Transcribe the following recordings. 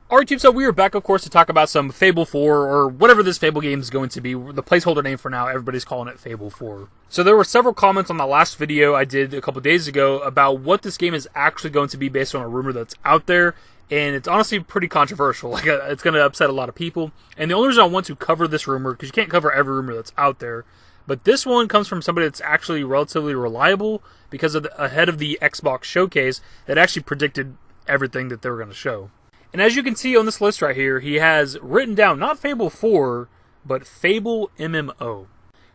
Alright, team, so we are back, of course, to talk about some Fable 4, or whatever this Fable game is going to be. The placeholder name for now, everybody's calling it Fable 4. So there were several comments on the last video I did a couple days ago about what this game is actually going to be based on a rumor that's out there, and it's honestly pretty controversial. Like, it's going to upset a lot of people. And the only reason I want to cover this rumor, because you can't cover every rumor that's out there, but this one comes from somebody that's actually relatively reliable, because of ahead of the Xbox showcase that actually predicted everything that they were going to show. And as you can see on this list right here, he has written down not Fable 4, but Fable MMO.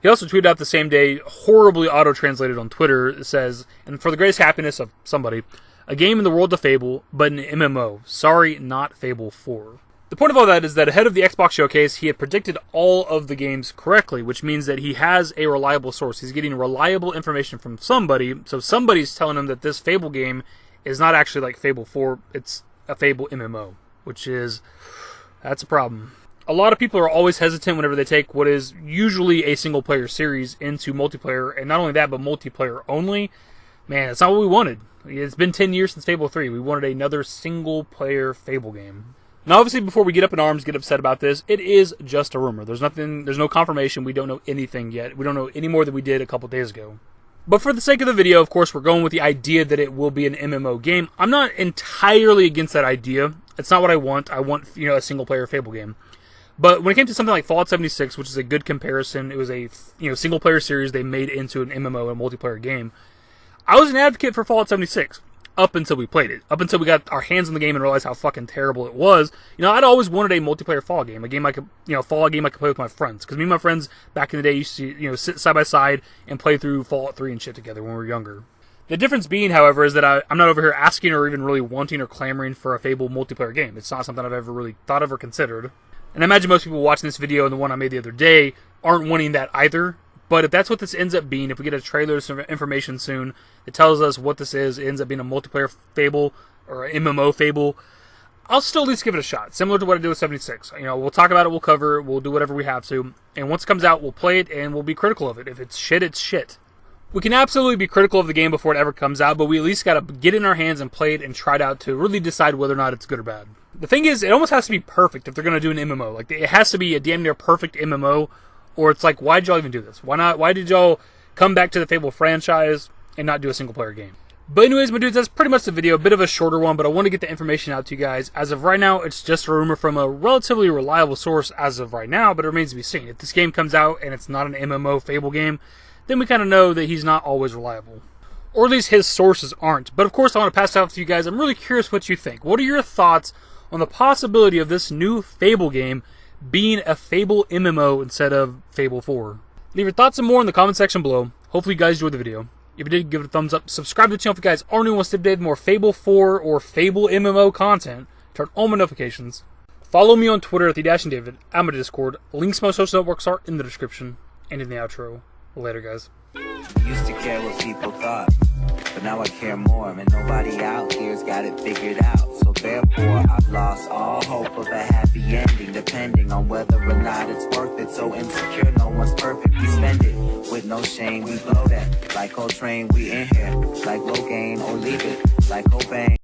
He also tweeted out the same day, horribly auto-translated on Twitter, it says, "And for the greatest happiness of somebody, a game in the world of Fable, but an MMO. Sorry, not Fable 4. The point of all that is that ahead of the Xbox showcase, he had predicted all of the games correctly, which means that he has a reliable source. He's getting reliable information from somebody, so somebody's telling him that this Fable game is not actually like Fable 4, it's a Fable MMO, that's a problem. A lot of people are always hesitant whenever they take what is usually a single player series into multiplayer, and not only that, but multiplayer only. Man, that's not what we wanted. It's been 10 years since Fable 3. We wanted another single player Fable game. Now, obviously, before we get up in arms, get upset about this, it is just a rumor. There's no confirmation. We don't know anything yet. We don't know any more than we did a couple days ago. But for the sake of the video, of course, we're going with the idea that it will be an MMO game. I'm not entirely against that idea. It's not what I want. I want, a single-player Fable game. But when it came to something like Fallout 76, which is a good comparison, it was a, single-player series they made into an MMO, a multiplayer game. I was an advocate for Fallout 76 up until we played it. Up until we got our hands on the game and realized how fucking terrible it was. I'd always wanted a multiplayer Fallout game. A game I could, Fallout game I could play with my friends. Because me and my friends back in the day used to, sit side by side and play through Fallout 3 and shit together when we were younger. The difference being, however, is that I'm not over here asking or even really wanting or clamoring for a Fable multiplayer game. It's not something I've ever really thought of or considered. And I imagine most people watching this video and the one I made the other day aren't wanting that either. But if that's what this ends up being, if we get a trailer, some information soon that tells us what this is, it ends up being a multiplayer Fable or an MMO Fable, I'll still at least give it a shot. Similar to what I did with 76. We'll talk about it, we'll cover it, we'll do whatever we have to. And once it comes out, we'll play it and we'll be critical of it. If it's shit, it's shit. We can absolutely be critical of the game before it ever comes out, but we at least got to get it in our hands and play it and try it out to really decide whether or not it's good or bad. The thing is, it almost has to be perfect if they're going to do an MMO. Like, it has to be a damn near perfect MMO, or it's like, why did y'all even do this? Why did y'all come back to the Fable franchise and not do a single player game? But anyways, my dudes, that's pretty much the video. A bit of a shorter one, but I want to get the information out to you guys. As of right now, it's just a rumor from a relatively reliable source as of right now, but it remains to be seen. If this game comes out and it's not an MMO Fable game, then we kind of know that he's not always reliable. Or at least his sources aren't. But of course, I want to pass it out to you guys. I'm really curious what you think. What are your thoughts on the possibility of this new Fable game being a Fable MMO instead of Fable 4? Leave your thoughts and more in the comment section below. Hopefully you guys enjoyed the video. If you did, give it a thumbs up. Subscribe to the channel if you guys are new and want to update more Fable 4 or Fable MMO content. Turn on my notifications. Follow me on Twitter at @dashingdavid. I'm on Discord. Links to my social networks are in the description and in the outro. Later, guys. Used to care what people thought, but now I care more, and nobody out here's got it figured out. So therefore, I've lost all hope of a happy ending, depending on whether or not it's worth it. So insecure, no one's perfect. We spend it with no shame. We blow that like Coltrane. We in here like Logain, or leave it like Cobain.